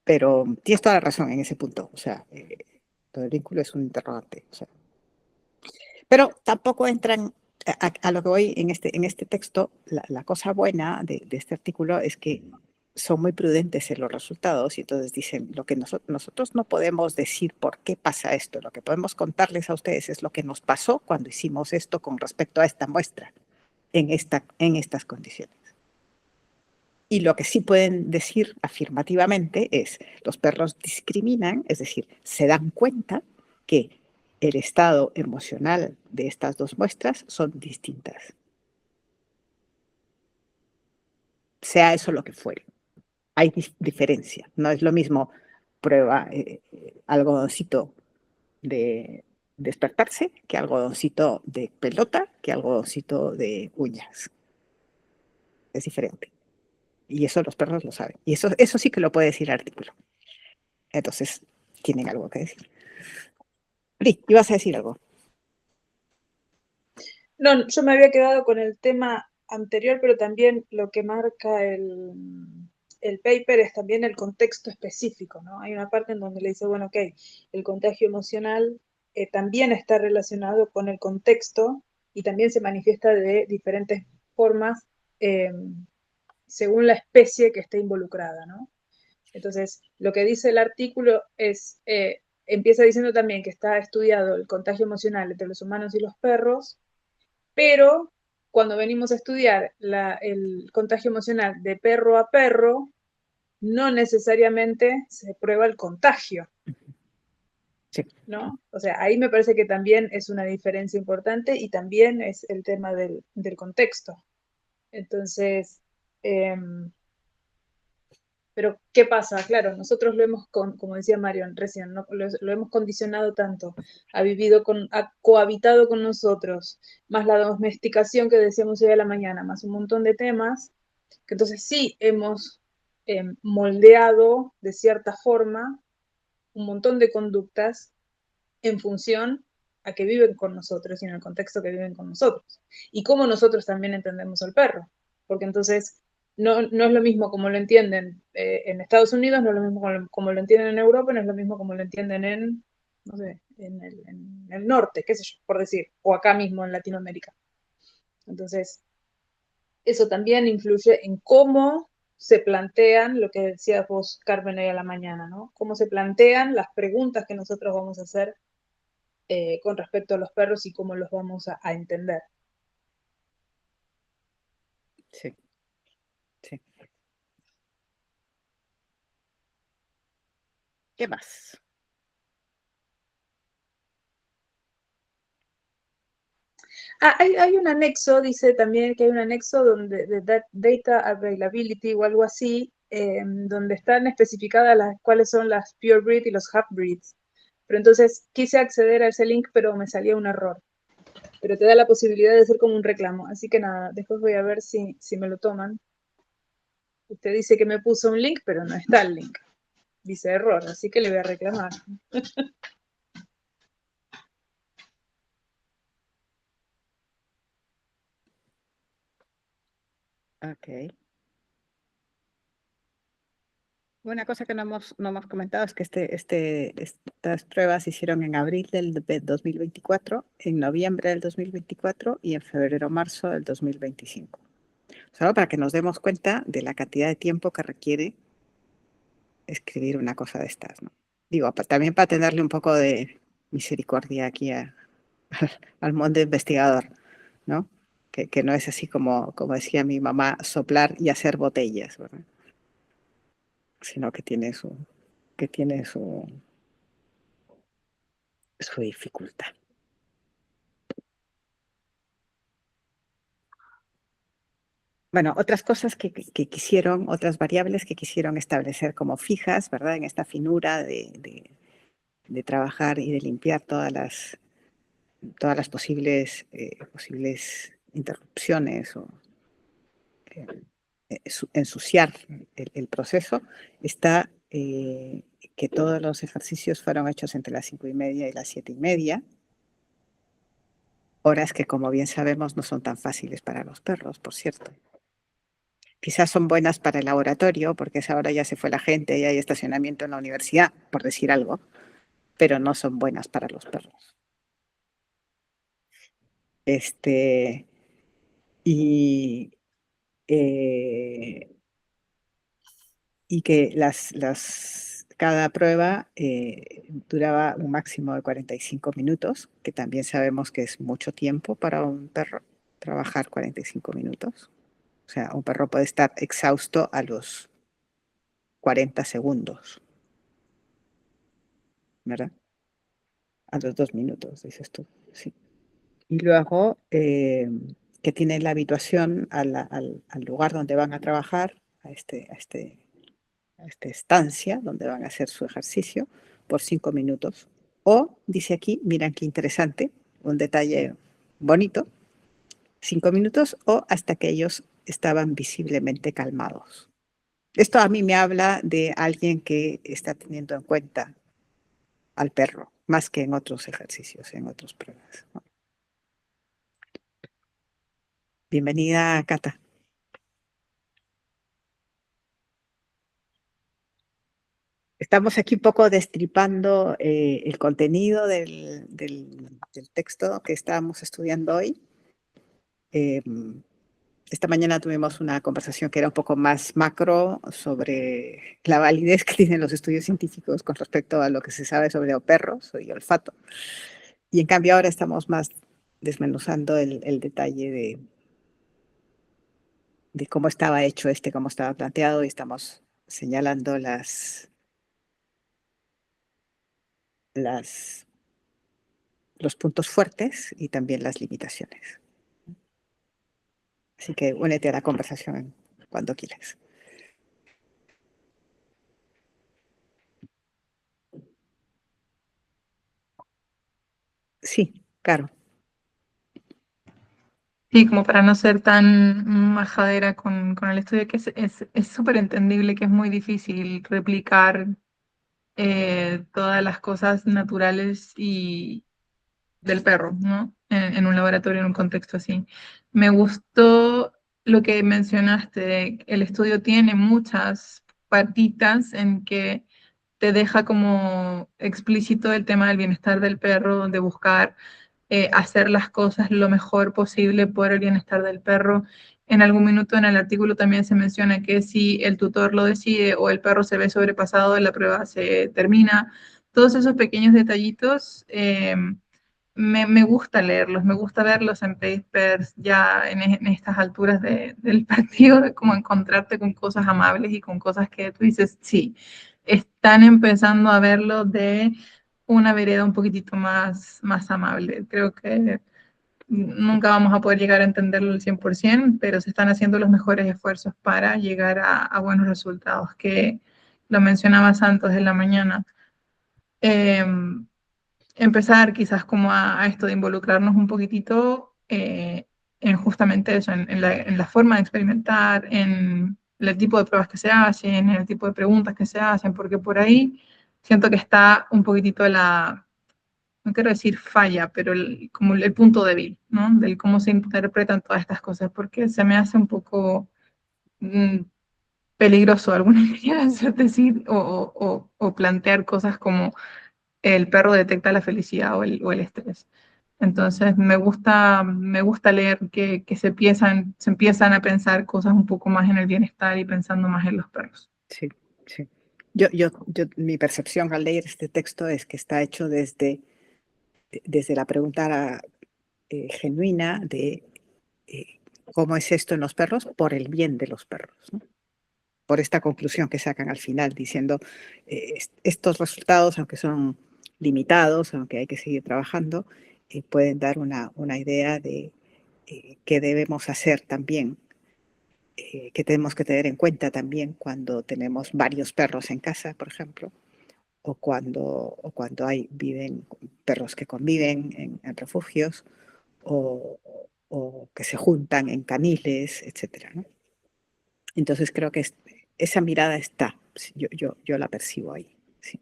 Pero tienes toda la razón en ese punto, o sea, todo el vínculo es un interrogante, o sea. Pero tampoco entran, a lo que voy en este texto, la cosa buena de este artículo es que son muy prudentes en los resultados y entonces dicen, lo que nosotros no podemos decir por qué pasa esto, lo que podemos contarles a ustedes es lo que nos pasó cuando hicimos esto con respecto a esta muestra, en estas condiciones. Y lo que sí pueden decir afirmativamente es, los perros discriminan, es decir, se dan cuenta que el estado emocional de estas dos muestras son distintas. Sea eso lo que fuere. Hay diferencia. No es lo mismo prueba algodoncito de despertarse que algodoncito de pelota que algodoncito de uñas. Es diferente. Y eso los perros lo saben. Y eso sí que lo puede decir el artículo. Entonces, tienen algo que decir. Pri, ibas a decir algo. No, yo me había quedado con el tema anterior, pero también lo que marca el paper es también el contexto específico, ¿no? Hay una parte en donde le dice, bueno, ok, el contagio emocional también está relacionado con el contexto y también se manifiesta de diferentes formas según la especie que esté involucrada, ¿no? Entonces, lo que dice el artículo es, empieza diciendo también que está estudiado el contagio emocional entre los humanos y los perros, pero cuando venimos a estudiar el contagio emocional de perro a perro, no necesariamente se prueba el contagio. Sí. ¿No? O sea, ahí me parece que también es una diferencia importante y también es el tema del contexto. Entonces, pero ¿qué pasa? Claro, nosotros lo hemos, como decía Marion recién, ¿no? lo hemos condicionado tanto, ha cohabitado con nosotros, más la domesticación que decíamos hoy a la mañana, más un montón de temas, que entonces sí hemos moldeado de cierta forma un montón de conductas en función a que viven con nosotros y en el contexto que viven con nosotros. Y cómo nosotros también entendemos al perro, porque entonces no es lo mismo como lo entienden en Estados Unidos, no es lo mismo como lo entienden en Europa, no es lo mismo como lo entienden en, no sé, en el norte, qué sé yo, por decir, o acá mismo en Latinoamérica. Entonces, eso también influye en cómo se plantean, lo que decías vos, Carmen, hoy a la mañana, ¿no? Cómo se plantean las preguntas que nosotros vamos a hacer con respecto a los perros y cómo los vamos a entender. Sí, sí. ¿Qué más? Hay un anexo, dice también que hay un anexo donde de data availability o algo así, donde están especificadas cuáles son las pure breed y los half breeds. Pero entonces quise acceder a ese link, pero me salía un error. Pero te da la posibilidad de hacer como un reclamo. Así que nada, después voy a ver si me lo toman. Usted dice que me puso un link, pero no está el link. Dice error, así que le voy a reclamar. Ok. Una cosa que no hemos comentado es que estas pruebas se hicieron en abril del 2024, en noviembre del 2024 y en febrero-marzo del 2025. Solo para que nos demos cuenta de la cantidad de tiempo que requiere escribir una cosa de estas, ¿no? Digo, también para tenerle un poco de misericordia aquí al mundo investigador, ¿no? Que no es así como decía mi mamá, soplar y hacer botellas, ¿verdad? Sino que tiene su dificultad. Bueno, otras cosas que quisieron, otras variables que quisieron establecer como fijas, ¿verdad? En esta finura de de trabajar y de limpiar todas las posibles interrupciones o ensuciar el proceso, está que todos los ejercicios fueron hechos entre las 5:30 y las 7:30, horas que, como bien sabemos, no son tan fáciles para los perros, por cierto. Quizás son buenas para el laboratorio, porque a esa hora ya se fue la gente y hay estacionamiento en la universidad, por decir algo, pero no son buenas para los perros. Y, y que cada prueba duraba un máximo de 45 minutos, que también sabemos que es mucho tiempo para un perro, trabajar 45 minutos. O sea, un perro puede estar exhausto a los 40 segundos, ¿verdad? A los 2 minutos, dices tú, sí. Y luego que tienen la habituación al lugar donde van a trabajar, a esta estancia donde van a hacer su ejercicio por 5 minutos. O, dice aquí, miran qué interesante, un detalle bonito, 5 minutos o hasta que ellos estaban visiblemente calmados. Esto a mí me habla de alguien que está teniendo en cuenta al perro, más que en otros ejercicios, en otras pruebas, ¿no? Bienvenida, Cata. Estamos aquí un poco destripando el contenido del texto que estábamos estudiando hoy. Esta mañana tuvimos una conversación que era un poco más macro sobre la validez que tienen los estudios científicos con respecto a lo que se sabe sobre perros y olfato. Y en cambio ahora estamos más desmenuzando el detalle de cómo estaba hecho cómo estaba planteado, y estamos señalando los puntos fuertes y también las limitaciones. Así que únete a la conversación cuando quieras. Sí, claro. Sí, como para no ser tan majadera con el estudio, que es súper entendible que es muy difícil replicar todas las cosas naturales y del perro, ¿no? En un laboratorio, en un contexto así. Me gustó lo que mencionaste, el estudio tiene muchas patitas en que te deja como explícito el tema del bienestar del perro, de buscar hacer las cosas lo mejor posible por el bienestar del perro. En algún minuto en el artículo también se menciona que si el tutor lo decide o el perro se ve sobrepasado, la prueba se termina. Todos esos pequeños detallitos me gusta leerlos, me gusta verlos en papers ya en estas alturas del partido, de cómo encontrarte con cosas amables y con cosas que tú dices, sí, están empezando a verlo de una vereda un poquitito más amable. Creo que nunca vamos a poder llegar a entenderlo al 100%, pero se están haciendo los mejores esfuerzos para llegar a buenos resultados, que lo mencionaba Santos en la mañana. Empezar quizás como a esto de involucrarnos un poquitito en justamente eso, en la forma de experimentar, en el tipo de pruebas que se hacen, en el tipo de preguntas que se hacen, porque por ahí siento que está un poquitito no quiero decir falla, pero como el punto débil, ¿no? Del cómo se interpretan todas estas cosas, porque se me hace un poco peligroso algunas veces decir o plantear cosas como el perro detecta la felicidad o el estrés. Entonces me gusta leer que se empiezan a pensar cosas un poco más en el bienestar y pensando más en los perros. Sí, sí. Mi percepción al leer este texto es que está hecho desde la pregunta genuina de cómo es esto en los perros por el bien de los perros, ¿no? Por esta conclusión que sacan al final, diciendo estos resultados, aunque son limitados, aunque hay que seguir trabajando, pueden dar una idea de qué debemos hacer también, que tenemos que tener en cuenta también cuando tenemos varios perros en casa, por ejemplo, viven perros que conviven en refugios o que se juntan en caniles, etcétera, ¿no? Entonces creo que esa mirada está, yo la percibo ahí. Sí.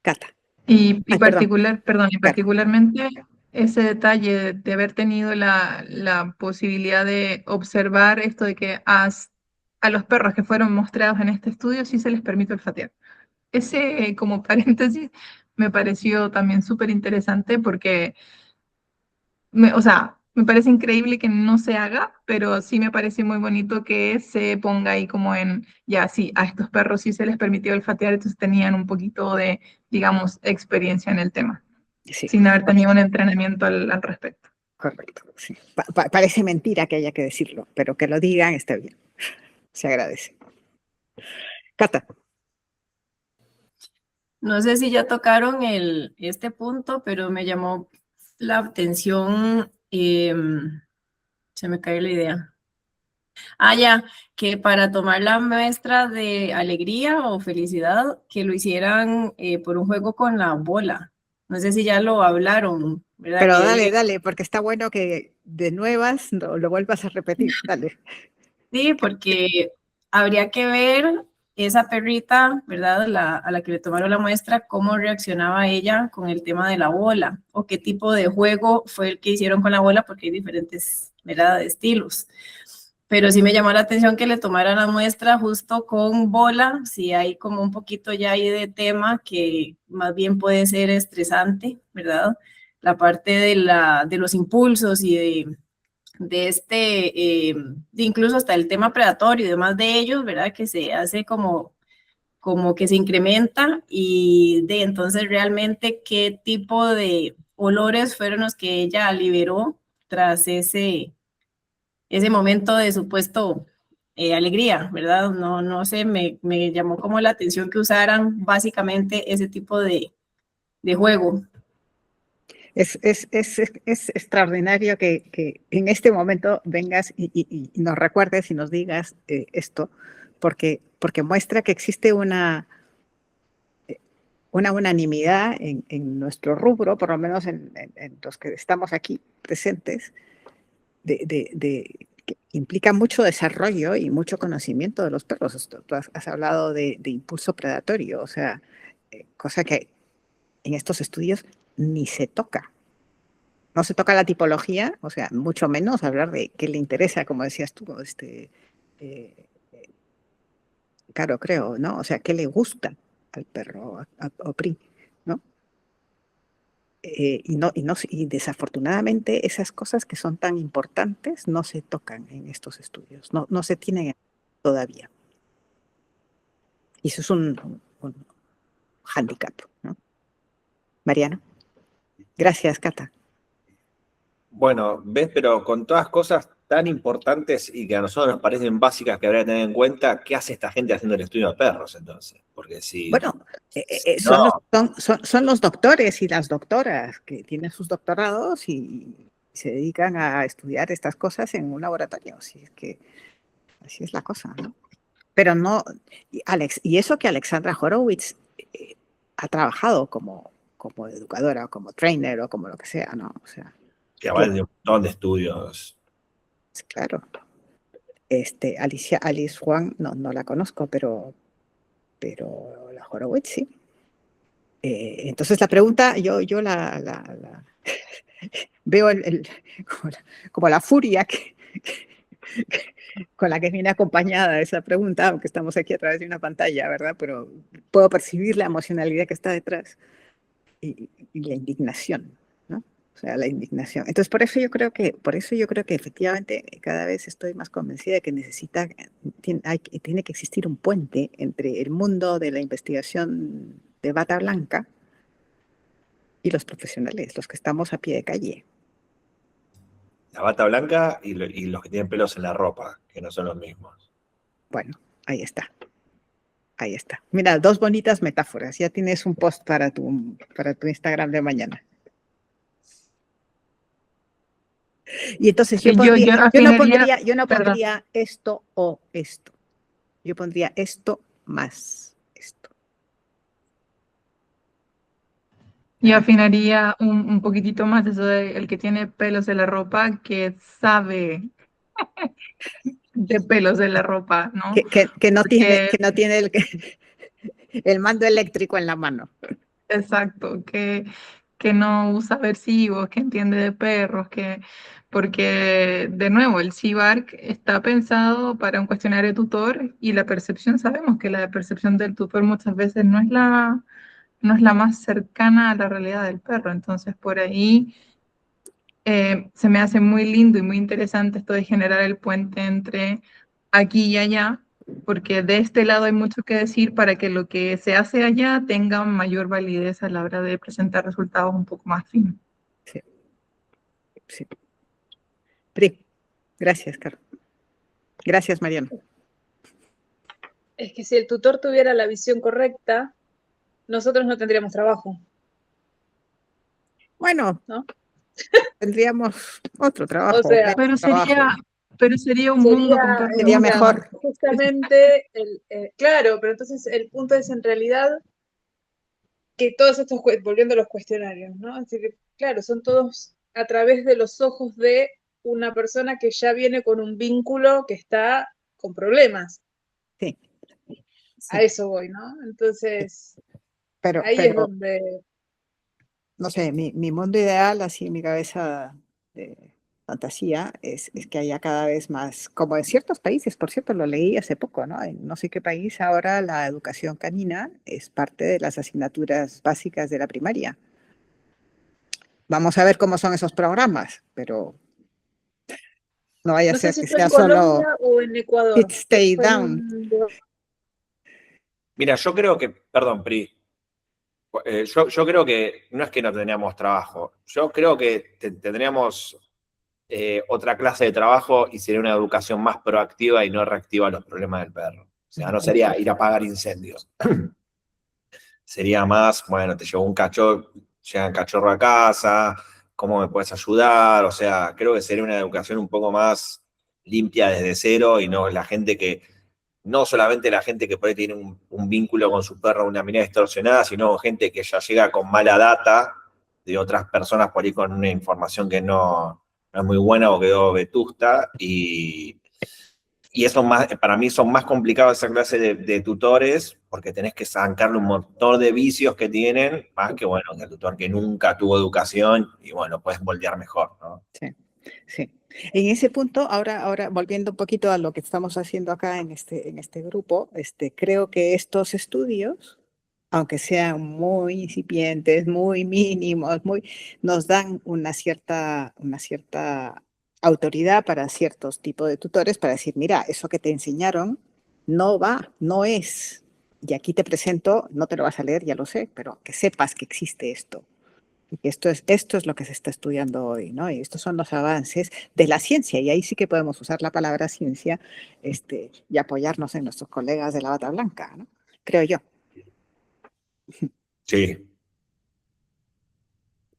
Cata. Y Ay, perdón. Claro. particularmente ese detalle de haber tenido la posibilidad de observar esto de que a los perros que fueron mostrados en este estudio sí se les permite olfatear. Ese, como paréntesis, me pareció también súper interesante porque, o sea, me parece increíble que no se haga, pero sí me parece muy bonito que se ponga ahí como ya, sí, a estos perros sí se les permitió olfatear, entonces tenían un poquito de, digamos, experiencia en el tema, Sí, sin haber tenido un entrenamiento al respecto. correcto. Sí. Parece mentira que haya que decirlo, pero que lo digan está bien. Se agradece. Cata. No sé si ya tocaron este punto, pero me llamó la atención, se me cae la idea. Ya, que para tomar la muestra de alegría o felicidad, que lo hicieran por un juego con la bola. No sé si ya lo hablaron, ¿verdad? Pero Que dale, porque está bueno que de nuevas lo vuelvas a repetir. Dale. sí, porque habría que ver esa perrita, ¿verdad? A la que le tomaron la muestra, cómo reaccionaba ella con el tema de la bola o qué tipo de juego fue el que hicieron con la bola, porque hay diferentes, ¿verdad?, de estilos. Pero sí me llamó la atención que le tomaran la muestra justo con bola, si hay como un poquito ya ahí de tema que más bien puede ser estresante, ¿verdad? La parte de los impulsos y de incluso hasta el tema predatorio y demás de ellos, ¿verdad? Que se hace como que se incrementa y de entonces realmente qué tipo de olores fueron los que ella liberó tras ese momento de supuesto alegría, ¿verdad? No sé, me llamó como la atención que usaran básicamente ese tipo de juego. Es extraordinario que en este momento vengas y nos recuerdes y nos digas esto, porque muestra que existe una unanimidad en nuestro rubro, por lo menos en los que estamos aquí presentes, que implica mucho desarrollo y mucho conocimiento de los perros. Tú has hablado de impulso predatorio, o sea, cosa que en estos estudios ni se toca. No se toca la tipología, o sea, mucho menos hablar de qué le interesa, como decías tú, eh, claro, creo, ¿no? O sea, qué le gusta al perro o PRI, ¿no? Y desafortunadamente esas cosas que son tan importantes no se tocan en estos estudios, no se tienen todavía. Y eso es un hándicap, ¿no? Mariano. Gracias, Cata. Bueno, ves, pero con todas cosas tan importantes y que a nosotros nos parecen básicas que habría que tener en cuenta, ¿qué hace esta gente haciendo el estudio de perros entonces? Porque si Bueno, no, son los doctores y las doctoras que tienen sus doctorados y se dedican a estudiar estas cosas en un laboratorio. Así es la cosa, ¿no? Pero no, Alex, y eso que Alexandra Horowitz ha trabajado como educadora o como trainer o como lo que sea, ¿no? O sea, que vale de un montón de estudios. claro. Alice Juan, no la conozco, pero la Horowitz sí. Entonces la pregunta, yo veo como la furia con la que viene acompañada esa pregunta, aunque estamos aquí a través de una pantalla, ¿verdad? Pero puedo percibir la emocionalidad que está detrás y la indignación, ¿no? O sea, la indignación. Entonces, por eso yo creo que efectivamente cada vez estoy más convencida de que tiene que existir un puente entre el mundo de la investigación de bata blanca y los profesionales, los que estamos a pie de calle. La bata blanca y los que tienen pelos en la ropa, que no son los mismos. Bueno, ahí está. Ahí está. Mira, dos bonitas metáforas. Ya tienes un post para tu Instagram de mañana. Y entonces yo no pondría esto o esto. Yo pondría esto más esto. Y afinaría un poquitito más eso de el que tiene pelos de la ropa, que sabe de pelos de la ropa, ¿no? Que no tiene, Porque, que no tiene el mando eléctrico en la mano. exacto, que no usa aversivos, que entiende de perros, porque de nuevo, el CBARC está pensado para un cuestionario tutor y la percepción, sabemos que la percepción del tutor muchas veces no es la más cercana a la realidad del perro. Entonces, por ahí se me hace muy lindo y muy interesante esto de generar el puente entre aquí y allá, porque de este lado hay mucho que decir para que lo que se hace allá tenga mayor validez a la hora de presentar resultados un poco más finos. Sí, sí. Pri, gracias, Carlos. Gracias, Mariano. Es que si el tutor tuviera la visión correcta, nosotros no tendríamos trabajo, Bueno, ¿no? tendríamos otro O trabajo, sea, menos trabajo. Pero sería un sería, mundo completamente Sería mejor. justamente, claro, pero entonces el punto es en realidad que todos estos, volviendo a los cuestionarios, ¿no? Así que, claro, son todos a través de los ojos de una persona que ya viene con un vínculo que está con problemas. Sí, A sí. eso voy, ¿no? Entonces, Pero, ahí es donde... no sé, mi mundo ideal, así en mi cabeza de fantasía, es que haya cada vez más, como en ciertos países, por cierto, lo leí hace poco, ¿no? En no sé qué país ahora la educación canina es parte de las asignaturas básicas de la primaria. Vamos a ver cómo son esos programas, pero no vaya a No sé ser si que fue en sea solo Colombia o en It Ecuador. Stay Fue Down. Mira, yo creo que, perdón, Pri, yo creo que no es que no tendríamos trabajo, yo creo que tendríamos otra clase de trabajo y sería una educación más proactiva y no reactiva a los problemas del perro. O sea, no sería ir a apagar incendios. Sería más, bueno, te llevo un cachorro, llega un cachorro a casa, ¿cómo me puedes ayudar? O sea, creo que sería una educación un poco más limpia desde cero y no la gente que, no solamente la gente que por ahí tiene un vínculo con su perro, una mirada distorsionada, sino gente que ya llega con mala data de otras personas por ahí con una información que no es muy buena o quedó vetusta y eso más, para mí son más complicados esa clase de tutores porque tenés que sacarle un montón de vicios que tienen, más que bueno, el tutor que nunca tuvo educación y bueno, puedes moldear mejor, ¿no? Sí, sí. En ese punto, ahora volviendo un poquito a lo que estamos haciendo acá en este grupo, creo que estos estudios, aunque sean muy incipientes, muy mínimos, nos dan una cierta autoridad para ciertos tipos de tutores para decir, mira, eso que te enseñaron no va, no es. Y aquí te presento, no te lo vas a leer, ya lo sé, pero que sepas que existe esto. Y esto es lo que se está estudiando hoy, ¿no? Y estos son los avances de la ciencia, y ahí sí que podemos usar la palabra ciencia y apoyarnos en nuestros colegas de la bata blanca, ¿no? Creo yo. Sí.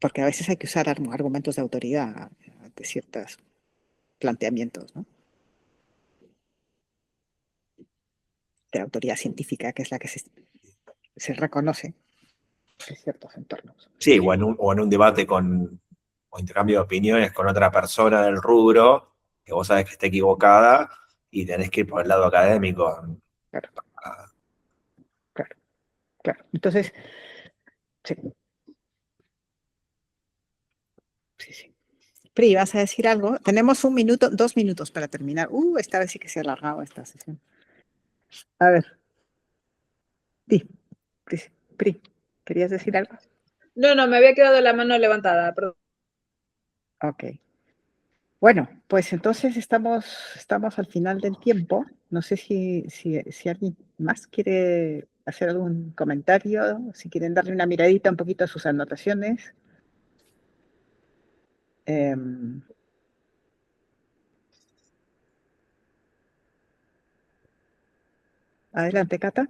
Porque a veces hay que usar argumentos de autoridad de ciertos planteamientos, ¿no? De autoridad científica, que es la que se reconoce en ciertos entornos. Sí, o en un debate o intercambio de opiniones con otra persona del rubro, que vos sabés que está equivocada y tenés que ir por el lado académico. Claro, claro, claro. Entonces, sí, sí, sí. Pri, ¿vas a decir algo? Tenemos 2 minutos para terminar. Esta vez sí que se ha alargado esta sesión. A ver, Pri, ¿querías decir algo? No, me había quedado la mano levantada, perdón. Ok. Bueno, pues entonces estamos al final del tiempo. No sé si alguien más quiere hacer algún comentario, si quieren darle una miradita un poquito a sus anotaciones. Adelante, Cata.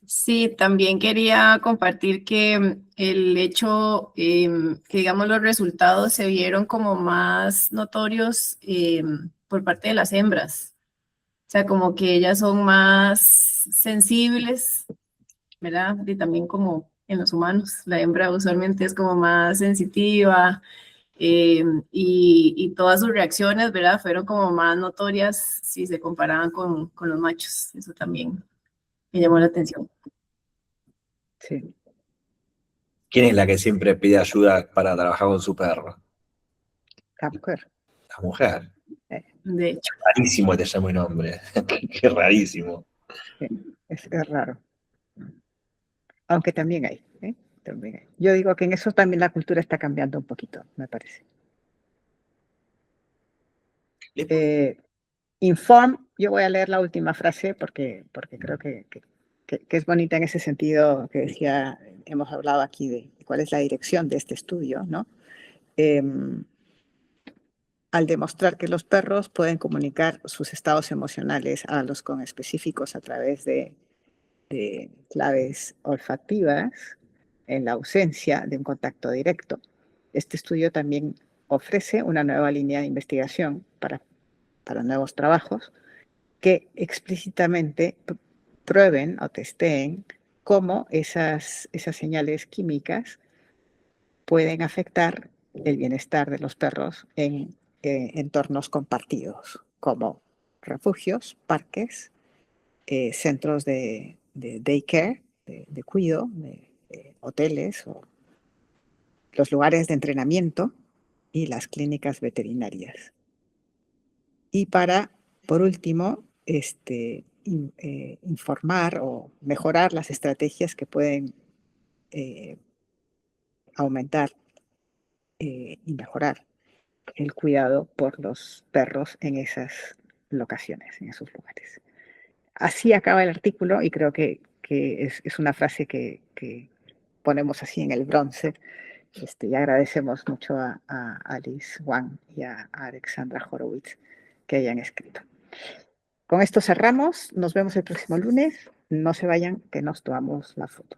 Sí, también quería compartir que el hecho, que digamos los resultados se vieron como más notorios por parte de las hembras. O sea, como que ellas son más sensibles, ¿verdad? Y también como en los humanos. La hembra usualmente es como más sensitiva, y todas sus reacciones, ¿verdad? Fueron como más notorias si se comparaban con los machos. Eso también me llamó la atención. Sí. ¿Quién es la que siempre pide ayuda para trabajar con su perro? La mujer. La mujer. De hecho, Rarísimo te llamo el nombre. Qué rarísimo. Sí, es raro. Aunque también hay, ¿eh? También hay. Yo digo que en eso también la cultura está cambiando un poquito, me parece. Inform, yo voy a leer la última frase porque creo que es bonita en ese sentido que decía, hemos hablado aquí de cuál es la dirección de este estudio, ¿no? Al demostrar que los perros pueden comunicar sus estados emocionales a los conespecíficos a través de claves olfativas en la ausencia de un contacto directo. Este estudio también ofrece una nueva línea de investigación para nuevos trabajos que explícitamente prueben o testeen cómo esas señales químicas pueden afectar el bienestar de los perros en entornos compartidos, como refugios, parques, centros de daycare, de cuido, de hoteles, o los lugares de entrenamiento y las clínicas veterinarias. Y por último, informar o mejorar las estrategias que pueden aumentar y mejorar el cuidado por los perros en esas locaciones, en esos lugares. Así acaba el artículo y creo que es una frase que ponemos así en el bronce. Y agradecemos mucho a Alice Wang y a Alexandra Horowitz que hayan escrito. Con esto cerramos. Nos vemos el próximo lunes. No se vayan, que nos tomamos la foto.